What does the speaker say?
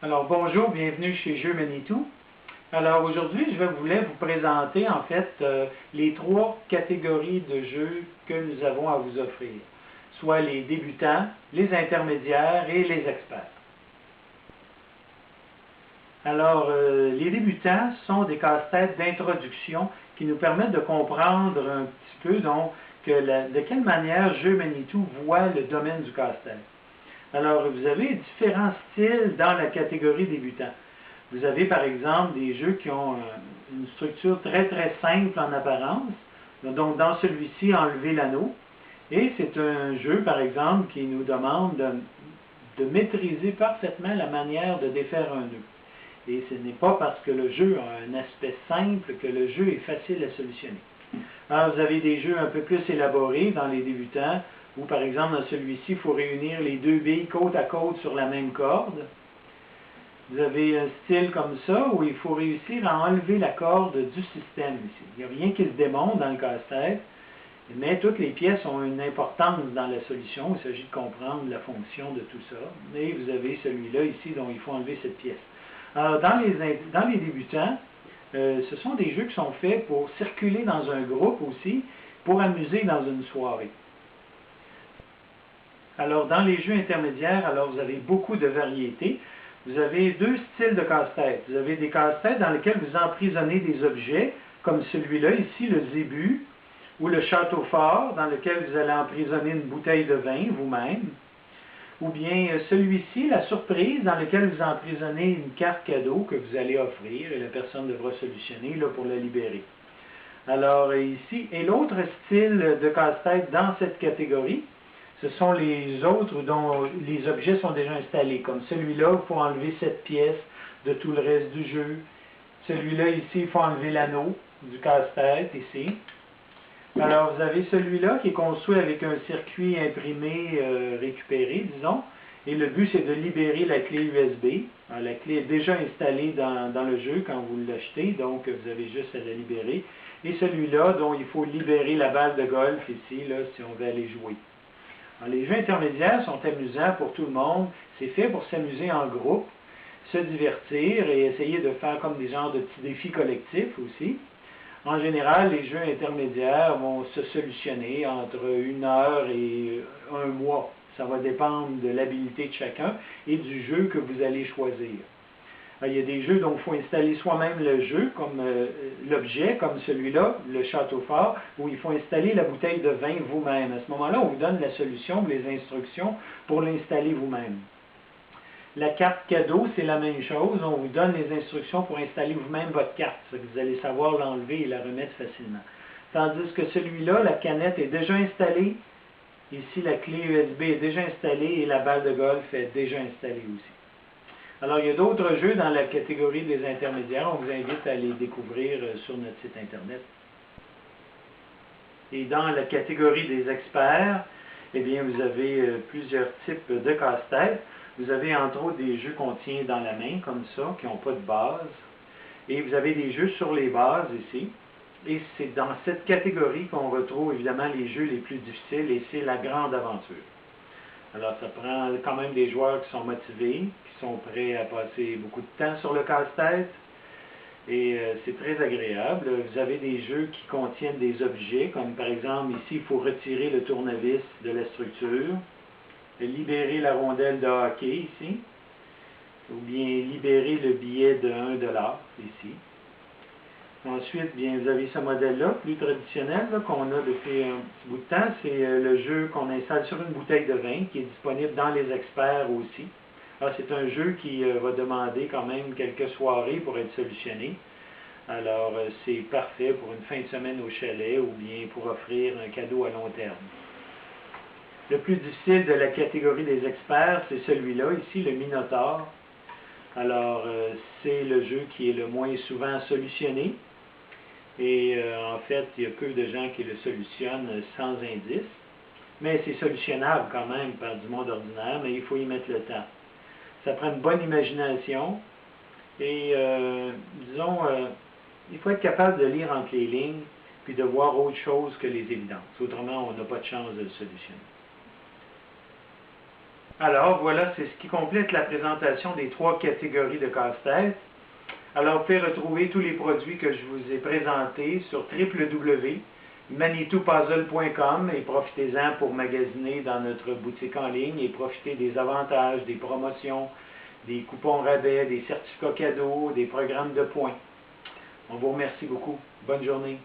Alors bonjour, bienvenue chez Jeux Manitou. Alors aujourd'hui, voulais vous présenter en fait les trois catégories de jeux que nous avons à vous offrir, soit les débutants, les intermédiaires et les experts. Alors les débutants sont des casse-têtes d'introduction qui nous permettent de comprendre un petit peu donc de quelle manière Jeux Manitou voit le domaine du casse-tête. Alors, vous avez différents styles dans la catégorie débutant. Vous avez par exemple des jeux qui ont une structure très simple en apparence. Donc, dans celui-ci, enlever l'anneau. Et c'est un jeu, par exemple, qui nous demande de maîtriser parfaitement la manière de défaire un nœud. Et ce n'est pas parce que le jeu a un aspect simple que le jeu est facile à solutionner. Alors, vous avez des jeux un peu plus élaborés dans les débutants, où par exemple dans celui-ci, il faut réunir les deux billes côte à côte sur la même corde. Vous avez un style comme ça, où il faut réussir à enlever la corde du système ici. Il n'y a rien qui se démonte dans le casse-tête, mais toutes les pièces ont une importance dans la solution. Il s'agit de comprendre la fonction de tout ça. Et vous avez celui-là ici, dont il faut enlever cette pièce. Alors, dans les débutants, ce sont des jeux qui sont faits pour circuler dans un groupe aussi, pour amuser dans une soirée. Alors, dans les jeux intermédiaires, alors vous avez beaucoup de variétés. Vous avez deux styles de casse-tête. Vous avez des casse-têtes dans lesquels vous emprisonnez des objets, comme celui-là ici, le zébu, ou le château fort, dans lequel vous allez emprisonner une bouteille de vin vous-même. Ou bien celui-ci, la surprise, dans lequel vous emprisonnez une carte cadeau que vous allez offrir et la personne devra solutionner là, pour la libérer. Alors ici, et l'autre style de casse-tête dans cette catégorie, ce sont les autres dont les objets sont déjà installés. Comme celui-là, il faut enlever cette pièce de tout le reste du jeu. Celui-là ici, il faut enlever l'anneau du casse-tête ici. Alors, vous avez celui-là qui est construit avec un circuit imprimé récupéré, disons. Et le but, c'est de libérer la clé USB. Alors, la clé est déjà installée dans le jeu quand vous l'achetez, donc vous avez juste à la libérer. Et celui-là, dont il faut libérer la balle de golf ici, là, si on veut aller jouer. Alors, les jeux intermédiaires sont amusants pour tout le monde. C'est fait pour s'amuser en groupe, se divertir et essayer de faire comme des genres de petits défis collectifs aussi. En général, les jeux intermédiaires vont se solutionner entre 1 heure et 1 mois. Ça va dépendre de l'habilité de chacun et du jeu que vous allez choisir. Alors, il y a des jeux dont il faut installer soi-même le jeu, comme l'objet, comme celui-là, le château fort, où il faut installer la bouteille de vin vous-même. À ce moment-là, on vous donne la solution, les instructions pour l'installer vous-même. La carte cadeau, c'est la même chose. On vous donne les instructions pour installer vous-même votre carte. Vous allez savoir l'enlever et la remettre facilement. Tandis que celui-là, la canette est déjà installée. Ici, la clé USB est déjà installée et la balle de golf est déjà installée aussi. Alors, il y a d'autres jeux dans la catégorie des intermédiaires. On vous invite à les découvrir sur notre site Internet. Et dans la catégorie des experts, eh bien, vous avez plusieurs types de casse-tête. Vous avez entre autres des jeux qu'on tient dans la main, comme ça, qui n'ont pas de base. Et vous avez des jeux sur les bases ici. Et c'est dans cette catégorie qu'on retrouve évidemment les jeux les plus difficiles et c'est la grande aventure. Alors, ça prend quand même des joueurs qui sont motivés, qui sont prêts à passer beaucoup de temps sur le casse-tête. Et c'est très agréable. Vous avez des jeux qui contiennent des objets, comme par exemple ici, il faut retirer le tournevis de la structure, libérer la rondelle de hockey ici, ou bien libérer le billet de 1 $ ici. Ensuite, bien, vous avez ce modèle-là, plus traditionnel, qu'on a depuis un petit bout de temps. C'est le jeu qu'on installe sur une bouteille de vin, qui est disponible dans les experts aussi. Alors, c'est un jeu qui va demander quand même quelques soirées pour être solutionné. Alors, c'est parfait pour une fin de semaine au chalet ou bien pour offrir un cadeau à long terme. Le plus difficile de la catégorie des experts, c'est celui-là, ici, le Minotaure. Alors, c'est le jeu qui est le moins souvent solutionné. Et en fait, il y a peu de gens qui le solutionnent sans indice. Mais c'est solutionnable quand même par du monde ordinaire, mais il faut y mettre le temps. Ça prend une bonne imagination et, disons, il faut être capable de lire entre les lignes puis de voir autre chose que les évidences. Autrement, on n'a pas de chance de le solutionner. Alors voilà, c'est ce qui complète la présentation des 3 catégories de casse-tête. Alors vous pouvez retrouver tous les produits que je vous ai présentés sur www.manitoupuzzle.com et profitez-en pour magasiner dans notre boutique en ligne et profiter des avantages, des promotions, des coupons rabais, des certificats cadeaux, des programmes de points. On vous remercie beaucoup. Bonne journée.